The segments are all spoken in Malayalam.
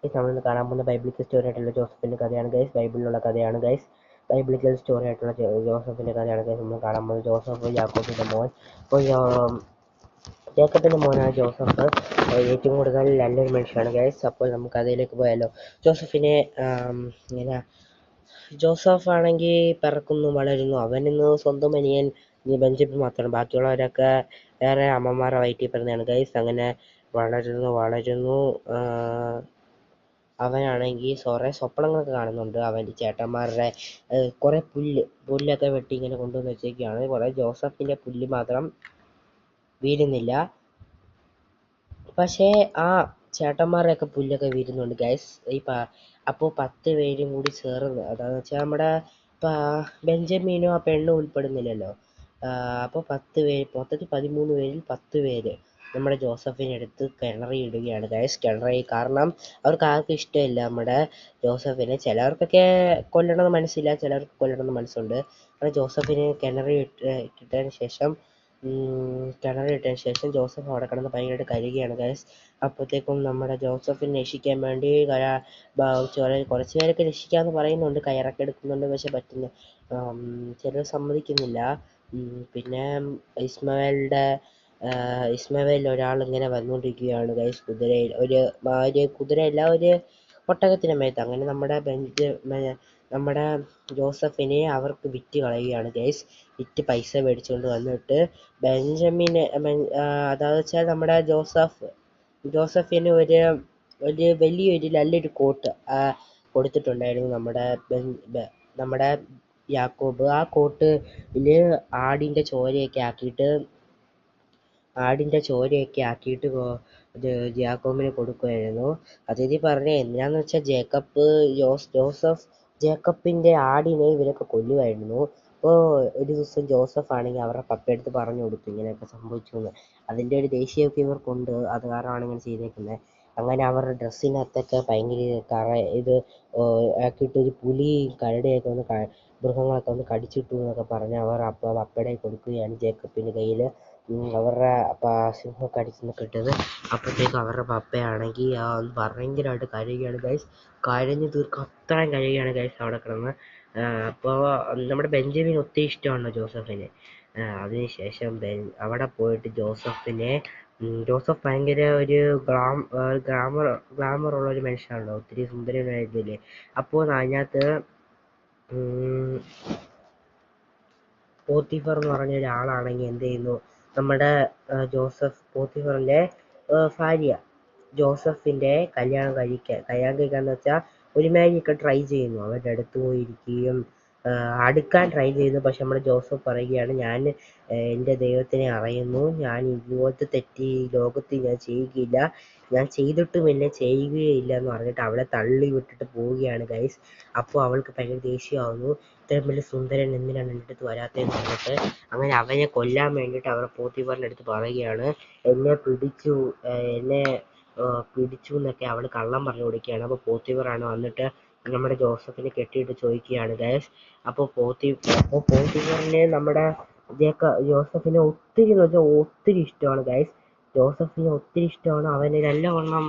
നമ്മളിന്ന് കാണാൻ പോകുന്ന ബൈബിളിക്കൽ സ്റ്റോറി ആയിട്ടുള്ള ജോസഫിന്റെ കഥയാണ് ഗൈസ്. ബൈബിളിലുള്ള കഥയാണ് ഗൈസ്. ബൈബിളിക്കൽ സ്റ്റോറി ആയിട്ടുള്ള ജോസഫിന്റെ കഥയാണ് ഗൈസ് നമ്മൾ കാണാൻ പോകുന്നത്. ജോസഫ് യാക്കോബിന്റെ മോൻ. അപ്പോൾ ജേക്കബിന്റെ മോനായ ജോസഫ് ഏറ്റവും കൂടുതൽ നല്ലൊരു മനുഷ്യനാണ് ഗൈസ്. അപ്പോൾ നമുക്ക് അതിലേക്ക് പോയാലോ. ജോസഫിനെ ഇങ്ങനെ ജോസഫ് ആണെങ്കിൽ പിറക്കുന്നു, വളരുന്നു. അവനിന്ന് സ്വന്തം അനിയൻ ബെഞ്ചമിൻ മാത്രമാണ്. ബാക്കിയുള്ളവരൊക്കെ വേറെ അമ്മമാരുടെ വയറ്റിൽ പിറന്നതാണ് ഗൈസ്. അങ്ങനെ വളരുന്നു. അവനാണെങ്കിൽ കുറേ സ്വപ്നങ്ങളൊക്കെ കാണുന്നുണ്ട്. അവൻ്റെ ചേട്ടന്മാരുടെ കുറേ പുല്ലൊക്കെ വെട്ടി ഇങ്ങനെ കൊണ്ടുവന്ന് വെച്ചേക്കുകയാണ്. കുറേ ജോസഫിൻ്റെ പുല്ല് മാത്രം വീഴുന്നില്ല. പക്ഷേ ആ ചേട്ടന്മാരുടെയൊക്കെ പുല്ലൊക്കെ വീഴുന്നുണ്ട് ഗൈസ്. അപ്പോൾ 10 പേരും കൂടി ചേർന്ന്, അതാണെന്ന് വെച്ചാൽ നമ്മുടെ ബെഞ്ചമിനും ആ പെണ്ണും ഉൾപ്പെടുന്നില്ലല്ലോ. അപ്പോൾ 10 പേര്, മൊത്തത്തിൽ 13 പേരിൽ 10 പേര് നമ്മുടെ ജോസഫിനെ എടുത്ത് കിണറിയിടുകയാണ് ഗൈസ്. കാരണം അവർക്ക് ആർക്കും ഇഷ്ടമില്ല നമ്മുടെ ജോസഫിനെ. ചിലവർക്കൊക്കെ കൊല്ലണമെന്ന് മനസ്സില്ല, ചിലർക്ക് കൊല്ലണമെന്ന് മനസ്സുണ്ട്. അങ്ങനെ ജോസഫിനെ കിണറിയിട്ടതിന് ശേഷം ജോസഫ് അവിടെ കിടന്ന് ഭയങ്കരമായിട്ട് കരയുകയാണ് ഗൈസ്. അപ്പോഴത്തേക്കും നമ്മുടെ ജോസഫിനെ രക്ഷിക്കാൻ വേണ്ടി കുറച്ച് പേരൊക്കെ രക്ഷിക്കാമെന്ന് പറയുന്നുണ്ട്, കയറൊക്കെ എടുക്കുന്നുണ്ട്. പക്ഷെ ചിലർ സമ്മതിക്കുന്നില്ല. പിന്നെ ഇസ്മാവേൽ ഒരാളിങ്ങനെ വന്നുകൊണ്ടിരിക്കുകയാണ് ഗൈസ്, കുതിരയല്ല, ഒരു ഒട്ടകത്തിൻ്റെ മേത്ത്. അങ്ങനെ നമ്മുടെ ജോസഫിനെ അവർക്ക് വിറ്റ് കളയുകയാണ് ഗൈസ്. വിറ്റ് പൈസ മേടിച്ചുകൊണ്ട് വന്നിട്ട് അതായത് വെച്ചാൽ നമ്മുടെ ജോസഫിന് ഒരു വലിയൊരു നല്ലൊരു കോട്ട് കൊടുത്തിട്ടുണ്ടായിരുന്നു നമ്മുടെ യാക്കോബ്. ആ കോട്ടില് ആടിൻ്റെ ചോരയൊക്കെ ആക്കിയിട്ട് യാക്കോബിന് കൊടുക്കുമായിരുന്നു. അതിഥി പറഞ്ഞ എന്തിനാന്ന് വെച്ചാൽ ജേക്കബിൻ്റെ ആടിനെ ഇവരൊക്കെ കൊല്ലുമായിരുന്നു. അപ്പോൾ ഒരു ദിവസം ജോസഫ് ആണെങ്കിൽ അവരുടെ പപ്പയടുത്ത് പറഞ്ഞു കൊടുത്തു ഇങ്ങനെയൊക്കെ സംഭവിച്ചു എന്ന്. അതിൻ്റെ ഒരു ദേഷ്യമൊക്കെ ഇവർക്കുണ്ട്, അത് കാരണമാണ് ഇങ്ങനെ ചെയ്തേക്കുന്നത്. അങ്ങനെ അവരുടെ ഡ്രസ്സിനകത്തൊക്കെ ഭയങ്കര ആക്കിയിട്ട് ഒരു പുലി കരടിയൊക്കെ മൃഗങ്ങളൊക്കെ ഒന്ന് കടിച്ചിട്ടു എന്നൊക്കെ പറഞ്ഞ് അവർ പപ്പയുടെ കൊടുക്കുകയാണ് ജേക്കബിൻ്റെ കയ്യിൽ. അവരുടെ സിംഹമൊക്കെ അടിച്ചെന്നൊക്കെ ഇട്ടത്. അപ്പോഴത്തേക്കും അവരുടെ പപ്പയാണെങ്കിൽ ഭയങ്കരമായിട്ട് കരയുകയാണ് ഗൈസ്. കരഞ്ഞു തീർക്കും അത്രയും കരയുകയാണ് ഗൈസ് അവിടെ കിടന്ന്. അപ്പോൾ നമ്മുടെ ബെഞ്ചമിൻ ഒത്തിരി ഇഷ്ടമാണ് ജോസഫിന്. അതിനുശേഷം അവിടെ പോയിട്ട് ജോസഫ് ഭയങ്കര ഒരു ഗ്ലാമർ ഉള്ള ഒരു മനുഷ്യനാണല്ലോ, ഒത്തിരി സുന്ദരനായിരുന്നില്ലേ. അപ്പോൾ അതിനകത്ത് പോത്തിഫർ എന്ന് പറഞ്ഞ ഒരാളാണെങ്കിൽ എന്ത് ചെയ്യുന്നു, നമ്മുടെ പോത്തിഫറിൻ്റെ ഭാര്യ ജോസഫിൻ്റെ കല്യാണം കഴിക്കാന്ന് വെച്ചാൽ ഒരുമാതിരിയൊക്കെ ട്രൈ ചെയ്യുന്നു. അവരുടെ അടുത്ത് പോയിരിക്കുകയും അടുക്കാൻ ട്രൈ ചെയ്യുന്നു. പക്ഷെ നമ്മുടെ ജോസഫ് പറയുകയാണ്, ഞാൻ എൻ്റെ ദൈവത്തിനെ അറിയുന്നു, ഞാൻ ഇതുപോലത്തെ തെറ്റ് ഈ ലോകത്തിൽ ഞാൻ ചെയ്യുകയില്ല, ഞാൻ ചെയ്തിട്ടുമില്ല, ചെയ്യുകയില്ല എന്ന് പറഞ്ഞിട്ട് അവളെ തള്ളി വിട്ടിട്ട് പോവുകയാണ് ഗൈസ്. അപ്പോൾ അവൾക്ക് ഭയങ്കര ദേഷ്യമാവുന്നു. ഇത്രയും വലിയ സുന്ദരൻ എന്തിനാണ് എൻ്റെ അടുത്ത് വരാത്തതെന്ന് പറഞ്ഞിട്ട് അങ്ങനെ അവനെ കൊല്ലാൻ വേണ്ടിയിട്ട് അവരുടെ പോത്തിഫറിൻ്റെ അടുത്ത് പറയുകയാണ്, എന്നെ പിടിച്ചു എന്നൊക്കെ അവൾ കള്ളം പറഞ്ഞു കൊടുക്കുകയാണ്. അപ്പോൾ പോത്തിഫറാണ് വന്നിട്ട് നമ്മുടെ ജോസഫിനെ കെട്ടിയിട്ട് ചോദിക്കുകയാണ് ഗൈസ്. അപ്പോൾ പോത്തിഫറിന് നമ്മുടെ ജോസഫിനെ ഒത്തിരി ഇഷ്ടമാണ് ഗൈസ്. ജോസഫിനെ ഒത്തിരി ഇഷ്ടമാണ്. അവന് നല്ലവണ്ണം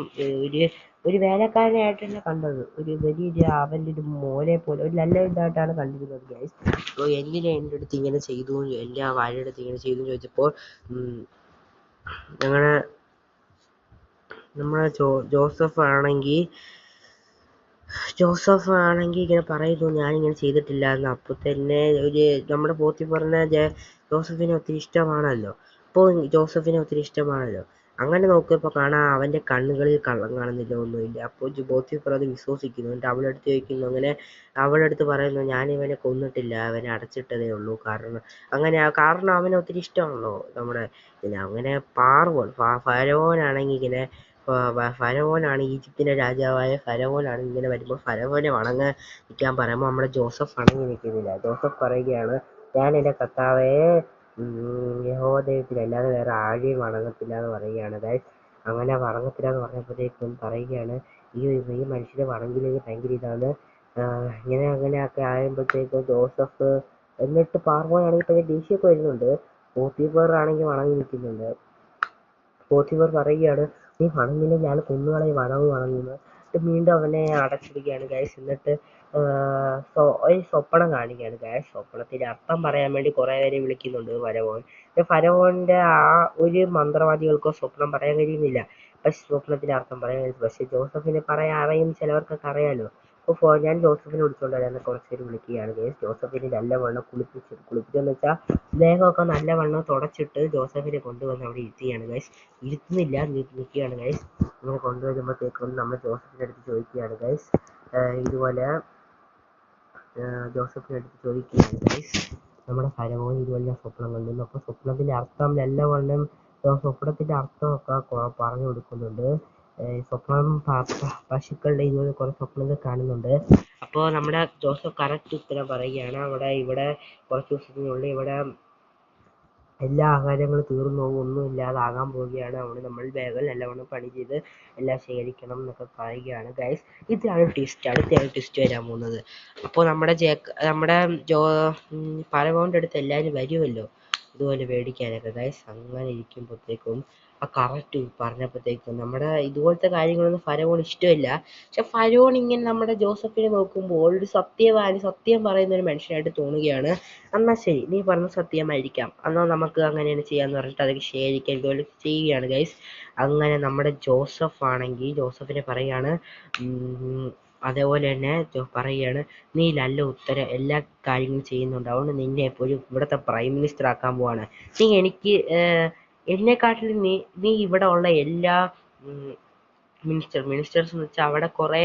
ഒരു വേലക്കാരനായിട്ട് തന്നെ കണ്ടത്. ഒരു വലിയ അവൻ്റെ ഒരു മോനെ പോലെ ഒരു നല്ല ഇതായിട്ടാണ് കണ്ടിരുന്നത് ഗൈസ്. അപ്പോൾ എന്തിനാ എൻ്റെ അടുത്ത് ഇങ്ങനെ ചെയ്തു, എൻ്റെ ആ ഭാര്യയുടെ അടുത്ത് ഇങ്ങനെ ചെയ്തു എന്ന് ചോദിച്ചപ്പോൾ നമ്മുടെ ജോസഫ് ആണെങ്കിൽ ഇങ്ങനെ പറയുന്നു, ഞാനിങ്ങനെ ചെയ്തിട്ടില്ല എന്ന്. അപ്പോൾ തന്നെ നമ്മുടെ പോത്തിഫറിന് ജോസഫിനെ ഒത്തിരി ഇഷ്ടമാണല്ലോ. അങ്ങനെ നോക്കിയപ്പോൾ കാണാം അവൻ്റെ കണ്ണുകളിൽ കള്ളം കാണുന്നില്ല, ഒന്നുമില്ല. അപ്പോൾ പോത്തിഫർ അത് വിശ്വസിക്കുന്നു. എന്നിട്ട് അവളടുത്ത് ചോദിക്കുന്നു, അങ്ങനെ അവളടുത്ത് പറയുന്നു, ഞാൻ ഇവനെ കൊന്നിട്ടില്ല, അവനെ അടച്ചിട്ടതേ ഉള്ളൂ. കാരണം അവനെ ഒത്തിരി ഇഷ്ടമാണല്ലോ നമ്മുടെ അങ്ങനെ ഫറവോനാണെങ്കിൽ ഇങ്ങനെ ഫറവോനാണ് ഈജിപ്തിൻ്റെ രാജാവായ ഫറവോനാണ് ഇങ്ങനെ വരുമ്പോൾ ഫറവോനെ വണങ്ങാൻ നിൽക്കാൻ പറയുമ്പോൾ നമ്മുടെ ജോസഫ് വണങ്ങി നിൽക്കുന്നില്ല. ജോസഫ് പറയുകയാണ്, ഞാൻ എൻ്റെ കർത്താവേ യഹോവ ദൈവത്തിലല്ലാതെ വേറെ ആരെയും വണങ്ങത്തില്ല എന്ന് പറയുകയാണ് ഗൈസ്. അങ്ങനെ വണങ്ങത്തില്ല എന്ന് പറഞ്ഞപ്പോഴത്തേക്കും പറയുകയാണ്, ഈ മനുഷ്യനെ വണങ്ങിയില്ലെങ്കിൽ ഭയങ്കര ഇതാണ്. അങ്ങനെയൊക്കെ ആയപ്പോഴത്തേക്കും ജോസഫ്, എന്നിട്ട് പാർവോനാണെങ്കിൽ ഭയങ്കര ദേഷ്യമൊക്കെ വരുന്നുണ്ട്. പോത്തിഫർ ആണെങ്കിൽ വണങ്ങി നിൽക്കുന്നുണ്ട്. പോത്തിഫർ പറയുകയാണ്, നീ വണങ്ങിയില്ലെങ്കിൽ ഞാൻ കൊന്നുകളയും, വണങ്ങുന്നു. വീണ്ടും അവനെ അടച്ചിരിക്കുകയാണ് ഗൈസ്. എന്നിട്ട് ഒരു സ്വപ്നം കാണിക്കുകയാണ് ഗൈസ്. സ്വപ്നത്തിന്റെ അർത്ഥം പറയാൻ വേണ്ടി കുറെ പേരെ വിളിക്കുന്നുണ്ട് ഫരവോൻ. ഫരവോന്റെ ആ ഒരു മന്ത്രവാദികൾക്കോ സ്വപ്നം പറയാൻ കഴിയുന്നില്ല. പക്ഷെ സ്വപ്നത്തിന്റെ അർത്ഥം പറയാൻ കഴിയും. പക്ഷെ ജോസഫിന് പറയാൻ അറിയും, ചിലവർക്കൊക്കെ അറിയാലോ. അപ്പോൾ ഞാൻ ജോസഫിനെ വിളിച്ചുകൊണ്ട് വരാൻ കുറച്ച് പേര് വിളിക്കുകയാണ് ഗൈസ്. ജോസഫിനെ നല്ലവണ്ണം കുളിപ്പിച്ചെന്ന് വെച്ചാൽ ദേഹമൊക്കെ നല്ലവണ്ണം തുടച്ചിട്ട് ജോസഫിനെ കൊണ്ടുവന്ന് അവിടെ ഇരുത്തുകയാണ് ഗൈസ്. ഇരുത്തുന്നില്ല, നിൽക്കുകയാണ് ഗൈസ്. ഇങ്ങനെ കൊണ്ടുവരുമ്പോഴത്തേക്കും നമ്മൾ ജോസഫിന്റെ അടുത്ത് ചോദിക്കുകയാണ് ഗൈസ്. ഇതുപോലെ ജോസഫിന്റെ അടുത്ത് ചോദിക്കുകയാണ് ഗൈസ്, നമ്മുടെ ഫരവോൻ ഇതുപോലെ സ്വപ്നം കണ്ടു. അപ്പോൾ സ്വപ്നത്തിന്റെ അർത്ഥം നല്ലവണ്ണം സ്വപ്നത്തിന്റെ അർത്ഥമൊക്കെ പറഞ്ഞു കൊടുക്കുന്നുണ്ട്. സ്വപ്നം പശുക്കളുടെ ഇതുപോലെ കുറെ സ്വപ്നങ്ങൾ കാണുന്നുണ്ട്. അപ്പോൾ നമ്മുടെ ജോസഫ് കറക്റ്റ് ഉത്തരം പറയുകയാണ്. ഇവിടെ കുറച്ച് ദിവസത്തിനുള്ളിൽ ഇവിടെ എല്ലാ ആഹാരങ്ങളും തീർന്നു പോകും, ഒന്നും ഇല്ലാതാകാൻ പോവുകയാണ്. അവിടെ നമ്മൾ വേഗം നല്ലവണ്ണം പണി ചെയ്ത് എല്ലാം ശേഖരിക്കണം എന്നൊക്കെ പറയുകയാണ് ഗൈസ്. ഇതാണ് ട്വിസ്റ്റ്. അടുത്താണ് ട്വിസ്റ്റ് വരാൻ പോകുന്നത്. അപ്പോൾ നമ്മുടെ ഫറവോന്റെ അടുത്ത് എല്ലാവരും വരുമല്ലോ ഇതുപോലെ മേടിക്കാനൊക്കെ ഗൈസ്. അങ്ങനെ ഇരിക്കുമ്പോഴത്തേക്കും ആ കറക്റ്റ് പറഞ്ഞപ്പോഴത്തേക്കും നമ്മുടെ ഇതുപോലത്തെ കാര്യങ്ങളൊന്നും ഫറവോന് ഇഷ്ടമില്ല. പക്ഷെ ഫറവോൻ ഇങ്ങനെ നമ്മുടെ ജോസഫിനെ നോക്കുമ്പോൾ ഒരു സത്യം പറയുന്ന ഒരു മനുഷ്യനായിട്ട് തോന്നുകയാണ്. എന്നാൽ ശരി, നീ പറഞ്ഞ സത്യമായിരിക്കാം, എന്നാൽ നമുക്ക് അങ്ങനെയാണ് ചെയ്യാന്ന് പറഞ്ഞിട്ട് അതൊക്കെ ശേഖരിക്കാൻ ഇതുപോലെ ചെയ്യുകയാണ് ഗൈസ്. അങ്ങനെ നമ്മുടെ ജോസഫിനെ പറയാണ്, അതേപോലെ തന്നെ പറയുകയാണ്, നീ നല്ല ഉത്തരം എല്ലാ കാര്യങ്ങളും ചെയ്യുന്നുണ്ട്, അതുകൊണ്ട് നിന്നെ എപ്പോഴും ഇവിടുത്തെ പ്രൈം മിനിസ്റ്റർ ആക്കാൻ പോവാണ്. നീ എനിക്ക് എന്നെക്കാട്ടിലും നീ ഇവിടെ ഉള്ള എല്ലാ മിനിസ്റ്റേഴ്സ് എന്ന് വെച്ചാൽ അവിടെ കുറെ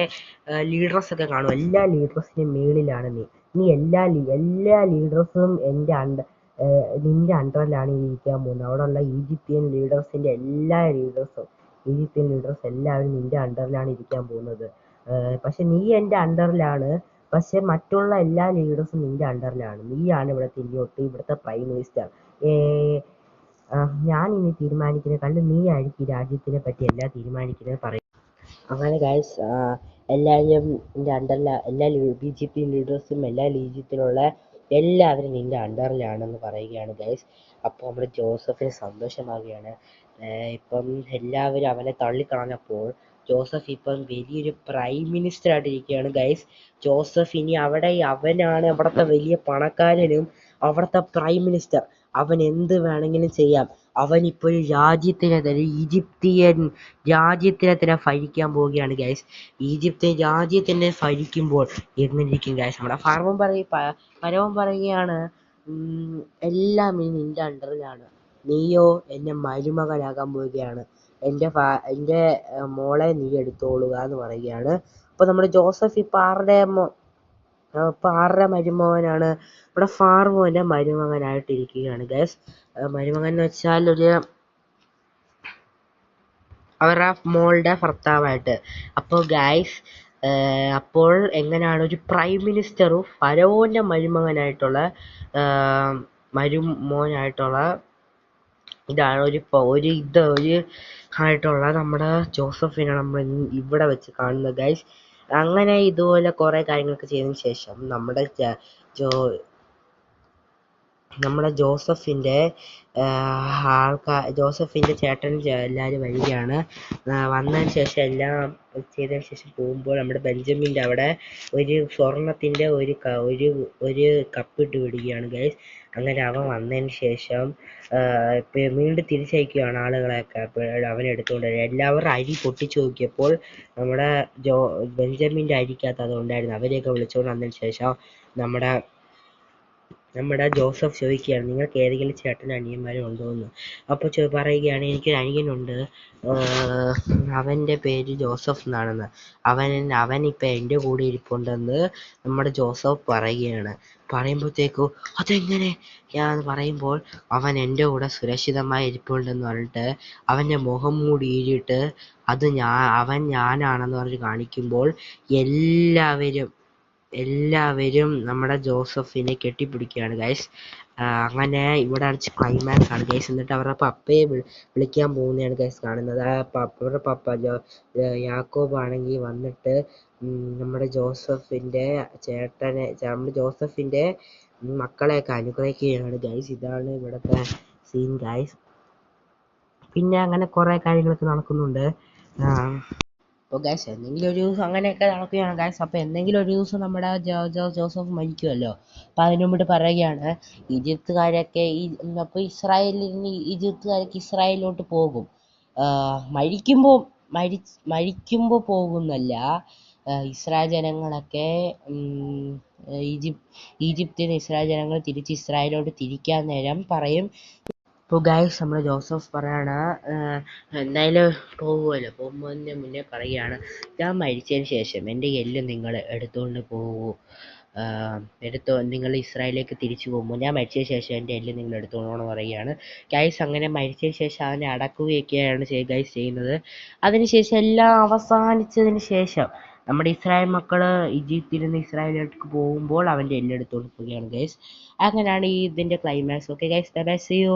ലീഡേഴ്സ് ഒക്കെ കാണും. എല്ലാ ലീഡേഴ്സിനും മേളിലാണ് നീ എല്ലാ ലീഡേഴ്സും നിന്റെ അണ്ടറിലാണ് ഇരിക്കാൻ പോകുന്നത്. അവിടെയുള്ള ഈജിപ്ഷ്യൻ ലീഡേഴ്സ് എല്ലാവരും നിന്റെ അണ്ടറിലാണ് ഇരിക്കാൻ പോകുന്നത്. പക്ഷെ നീ എൻ്റെ അണ്ടറിലാണ്, പക്ഷെ മറ്റുള്ള എല്ലാ ലീഡേഴ്സും നിന്റെ അണ്ടറിലാണ്. നീയാണ് ഇവിടുത്തെ പ്രൈം മിനിസ്റ്റർ. ഞാൻ ഇനി തീരുമാനിക്കുന്നത് കണ്ട് നീ ആയിരിക്കും ഈ രാജ്യത്തിനെ പറ്റി എല്ലാം തീരുമാനിക്കുന്നത് പറയും. അങ്ങനെ ഗൈസ് എല്ലാവരും നിന്റെ എല്ലാ BJP ലീഡേഴ്സും എല്ലാ രാജ്യത്തിലുള്ള എല്ലാവരും നിന്റെ അണ്ടറിലാണെന്ന് പറയുകയാണ് ഗൈസ്. അപ്പോൾ നമ്മുടെ ജോസഫിന് സന്തോഷമാവുകയാണ്. ഇപ്പം എല്ലാവരും അവനെ തള്ളിക്കളഞ്ഞപ്പോൾ ജോസഫ് ഇപ്പം വലിയൊരു പ്രൈം മിനിസ്റ്റർ ആയിട്ടിരിക്കുകയാണ് ഗൈസ്. ജോസഫ് ഇനി അവനാണ് അവിടുത്തെ വലിയ പണക്കാരനും അവിടുത്തെ പ്രൈം മിനിസ്റ്റർ. അവൻ എന്ത് വേണമെങ്കിലും ചെയ്യാം. അവൻ ഇപ്പോൾ ഈജിപ്തിയൻ രാജ്യത്തിനെ തന്നെ ഭരിക്കാൻ പോവുകയാണ് ഗൈസ്. ഈജിപ്തിയൻ രാജ്യത്തിനെ ഭരിക്കുമ്പോൾ എങ്ങനെയിരിക്കും ഗൈസ്? നമ്മുടെ ഫറവോൻ പറയുകയാണ്, എല്ലാം ഇനി നിന്റെ അണ്ടറിലാണ്. നീയോ എന്നെ മരുമകനാകാൻ പോവുകയാണ്. എൻ്റെ മോളെ നീ എടുത്തോളുക എന്ന് പറയുകയാണ്. അപ്പോൾ നമ്മുടെ ജോസഫ് ഇപ്പം ആരുടെ മരുമകനാണ്? ഇവിടെ ഫാർവോന്റെ മരുമകനായിട്ടിരിക്കുകയാണ് ഗൈസ്. മരുമകൻ എന്ന് വെച്ചാൽ അവരുടെ മോളുടെ ഭർത്താവായിട്ട്. അപ്പോൾ ഗൈസ് അപ്പോൾ എങ്ങനെയാണ് ഒരു പ്രൈം മിനിസ്റ്ററും ഫറവോന്റെ മരുമോനായിട്ടുള്ള ഇതാണ് ആയിട്ടുള്ള നമ്മുടെ ജോസഫിനെ നമ്മൾ ഇവിടെ വെച്ച് കാണുന്നത് ഗൈസ്. അങ്ങനെ ഇതുപോലെ കുറെ കാര്യങ്ങളൊക്കെ ചെയ്തതിന് ശേഷം നമ്മുടെ ജോസഫിന്റെ ചേട്ടൻ എല്ലാവരും വരികയാണ്. വന്നതിന് ശേഷം എല്ലാം ചെയ്തതിന് ശേഷം പോകുമ്പോൾ നമ്മുടെ ബെഞ്ചമിൻ്റെ അവിടെ ഒരു സ്വർണത്തിന്റെ ഒരു കപ്പിട്ട് വിടുകയാണ് ഗൈസ്. അങ്ങനെ അവൻ വന്നതിന് ശേഷം വീണ്ടും തിരിച്ചയക്കുകയാണ് ആളുകളെയൊക്കെ. അവനെടുത്തുകൊണ്ട് എല്ലാവരും അരി പൊട്ടിച്ചു നോക്കിയപ്പോൾ നമ്മുടെ ബെഞ്ചമിൻ്റെ അരിക്കകത്ത് അത് ഉണ്ടായിരുന്നു. അവരെയൊക്കെ വിളിച്ചുകൊണ്ട് വന്നതിന് ശേഷം നമ്മുടെ ജോസഫ് ചോദിക്കുകയാണ്, നിങ്ങൾക്ക് ഏതെങ്കിലും ചേട്ടനും അനിയന്മാരും ഉണ്ടോ എന്ന്. അപ്പോൾ പറയുകയാണ്, എനിക്കൊരു അനിയനുണ്ട്, അവൻ്റെ പേര് ജോസഫ് എന്നാണെന്ന്. അവൻ ഇപ്പം എൻ്റെ കൂടെ ഇരിപ്പുണ്ടെന്ന് നമ്മുടെ ജോസഫ് പറയുകയാണ്. പറയുമ്പോഴത്തേക്കും അതെങ്ങനെ എന്ന് പറയുമ്പോൾ അവൻ എൻ്റെ കൂടെ സുരക്ഷിതമായി ഇരിപ്പുണ്ടെന്ന് പറഞ്ഞിട്ട് അവൻ്റെ മുഖം മൂടിയിട്ട് അവൻ ഞാനാണെന്ന് പറഞ്ഞ് കാണിക്കുമ്പോൾ എല്ലാവരും നമ്മുടെ ജോസഫിനെ കെട്ടിപ്പിടിക്കുകയാണ് ഗൈസ്. അങ്ങനെ ഇവിടെ അടിച്ച് ക്ലൈമാക്സ് ആണ് ഗൈസ്. എന്നിട്ട് അവരുടെ പപ്പയെ വിളിക്കാൻ പോകുന്നതാണ് ഗൈസ് കാണുന്നത്. അവരുടെ പപ്പ യാക്കോബ് ആണെങ്കിൽ വന്നിട്ട് നമ്മുടെ ജോസഫിന്റെ മക്കളെയൊക്കെ അനുഗ്രഹിക്കുകയാണ് ഗൈസ്. ഇതാണ് ഇവിടുത്തെ സീൻ ഗൈസ്. പിന്നെ അങ്ങനെ കുറെ കാര്യങ്ങളൊക്കെ നടക്കുന്നുണ്ട്. അപ്പോൾ ഗൈസ് എന്തെങ്കിലും ഒരു ദിവസം അങ്ങനെയൊക്കെ നടക്കുകയാണ് ഗൈസ്. അപ്പോൾ എന്തെങ്കിലും ഒരു ദിവസം നമ്മുടെ ജോസഫ് മരിക്കുമല്ലോ. അപ്പോൾ അതിനു മുമ്പിട്ട് പറയുകയാണ് ഈജിപ്തുകാരൊക്കെ അപ്പോൾ ഈജിപ്തുകാരൊക്കെ ഇസ്രായേലിലോട്ട് പോകും. മരിക്കുമ്പോൾ മരിക്കുമ്പോൾ പോകുന്നല്ല, ഇസ്രായേൽ ജനങ്ങളൊക്കെ ഈജിപ്തിൽ നിന്ന് ഇസ്രായേൽ ജനങ്ങൾ തിരിച്ച് ഇസ്രായേലിലോട്ട് തിരിക്കാൻ നേരം പറയും. ഇപ്പോൾ ഗൈസ് നമ്മുടെ ജോസഫ് പറയാണ് എന്തായാലും പോകുമല്ലോ, പോകുന്നതിന് മുന്നേ പറയുകയാണ് ഞാൻ മരിച്ചതിന് ശേഷം എൻ്റെ എല്ല് നിങ്ങൾ എടുത്തുകൊണ്ട് പോകൂ, നിങ്ങൾ ഇസ്രായേലിലേക്ക് തിരിച്ചു പോകുമ്പോൾ ഞാൻ മരിച്ചതിന് ശേഷം എൻ്റെ എല്ല് നിങ്ങൾ എടുത്തുകൊണ്ട് പോകണമെന്ന് പറയുകയാണ് ഗൈസ്. അങ്ങനെ മരിച്ചതിന് ശേഷം അവനെ അടക്കുകയൊക്കെയാണ് ഗൈസ് ചെയ്യുന്നത്. അതിനുശേഷം എല്ലാം അവസാനിച്ചതിന് ശേഷം നമ്മുടെ ഇസ്രായേൽ മക്കൾ ഈജിപ്തിൽ നിന്ന് ഇസ്രായേലിലേക്ക് പോകുമ്പോൾ അവൻ്റെ എല്ല് എടുത്തുകൊണ്ട് പോവുകയാണ് ഗൈസ്. അങ്ങനെയാണ് ഇതിൻ്റെ climax. Okay guys, bye, see U.